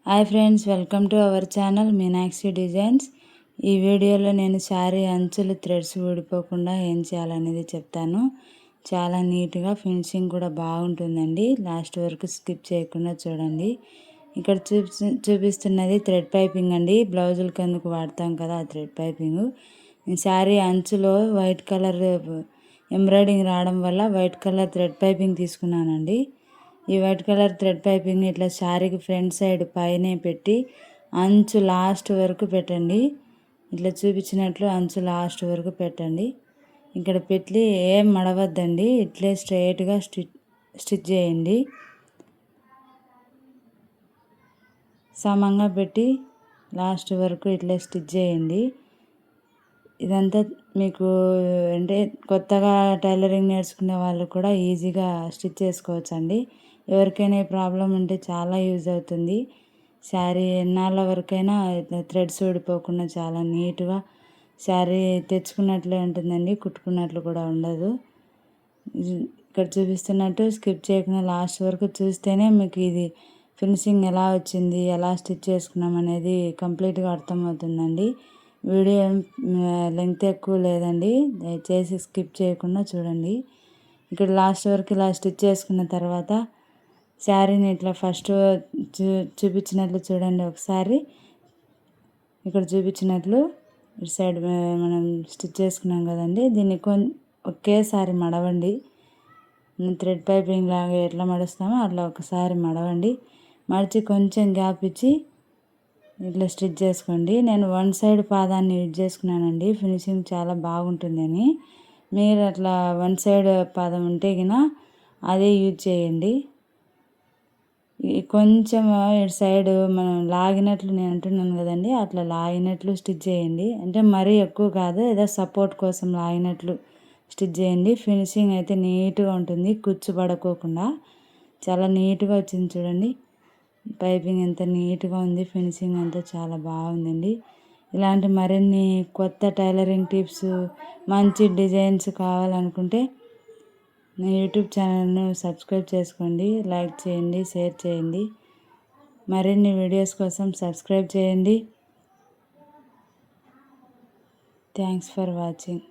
Hi friends, welcome to our channel Meenakshi designs. ఈ వీడియోలో నేను శారీ అంచులు థ్రెడ్స్ ఊడిపోకుండా ఏం చేయాలనేది చెప్తాను. చాలా నీట్గా ఫినిషింగ్ కూడా బాగుంటుందండి. లాస్ట్ వరకు స్కిప్ చేయకుండా చూడండి. ఇక్కడ చూపిస్తున్నది థ్రెడ్ పైపింగ్ అండి. బ్లౌజులకి ఎందుకు వాడతాం కదా ఆ థ్రెడ్ పైపింగ్. శారీ అంచులో వైట్ కలర్ ఎంబ్రాయిడింగ్ రావడం వల్ల వైట్ కలర్ థ్రెడ్ పైపింగ్ తీసుకున్నానండి. ఈ వైట్ కలర్ థ్రెడ్ పైపింగ్ ఇట్లా శారీకి ఫ్రంట్ సైడ్ పైనే పెట్టి అంచు లాస్ట్ వరకు పెట్టండి. ఇట్లా చూపించినట్లు అంచు లాస్ట్ వరకు పెట్టండి. ఇక్కడ పెట్టి ఏం మడవద్దండి, ఇట్లే స్ట్రైట్గా స్టిచ్ చేయండి. సమంగా పెట్టి లాస్ట్ వరకు ఇట్లా స్టిచ్ చేయండి. ఇదంతా మీకు అంటే కొత్తగా టైలరింగ్ నేర్చుకునే వాళ్ళు కూడా ఈజీగా స్టిచ్ చేసుకోవచ్చండి. ఎవరికైనా ప్రాబ్లం ఉంటే చాలా యూజ్ అవుతుంది. శారీ ఎన్నాళ్ళ వరకైనా థ్రెడ్స్ ఊడిపోకుండా చాలా నీట్గా శారీ తెచ్చుకున్నట్లే ఉంటుందండి, కుట్టుకున్నట్లు కూడా ఉండదు. ఇక్కడ చూపిస్తున్నట్టు స్కిప్ చేయకుండా లాస్ట్ వరకు చూస్తేనే మీకు ఇది ఫినిషింగ్ ఎలా వచ్చింది, ఎలా స్టిచ్ చేసుకున్నాం అనేది కంప్లీట్గా అర్థమవుతుందండి. వీడియో లెంగ్త్ ఎక్కువ లేదండి, దయచేసి స్కిప్ చేయకుండా చూడండి. ఇక్కడ లాస్ట్ వరకు ఇలా స్టిచ్ చేసుకున్న తర్వాత శారీని ఇట్లా ఫస్ట్ చూపించినట్లు చూడండి ఒకసారి. ఇక్కడ చూపించినట్లు ఇటు సైడ్ మనం స్టిచ్ చేసుకున్నాం కదండి, దీన్ని ఒకేసారి మడవండి. థ్రెడ్ పైపింగ్ లాగా ఎట్లా మడుస్తామో అట్లా ఒకసారి మడవండి. మడిచి కొంచెం గ్యాప్ ఇచ్చి ఇట్లా స్టిచ్ చేసుకోండి. నేను వన్ సైడ్ పాదాన్ని యూజ్ చేసుకున్నానండి, ఫినిషింగ్ చాలా బాగుంటుందని. మీరు అట్లా వన్ సైడ్ పాదం ఉంటే గిన అదే యూజ్ చేయండి. కొంచెం ఇటు సైడ్ మనం లాగినట్లు నేను అంటున్నాను కదండి, అట్లా లాగినట్లు స్టిచ్ చేయండి. అంటే మరీ ఎక్కువ కాదు, ఏదో సపోర్ట్ కోసం లాగినట్లు స్టిచ్ చేయండి. ఫినిషింగ్ అయితే నీట్గా ఉంటుంది, కుచ్చు పడుకోకుండా చాలా నీట్గా వచ్చింది చూడండి. పైపింగ్ ఎంత నీట్గా ఉంది, ఫినిషింగ్ అంతా చాలా బాగుందండి. ఇలాంటి మరిన్ని కొత్త టైలరింగ్ టిప్స్, మంచి డిజైన్స్ కావాలనుకుంటే నా యూట్యూబ్ ఛానల్ను సబ్స్క్రైబ్ చేసుకోండి, లైక్ చేయండి, షేర్ చేయండి. మరిన్ని వీడియోస్ కోసం సబ్స్క్రైబ్ చేయండి. Thanks for watching.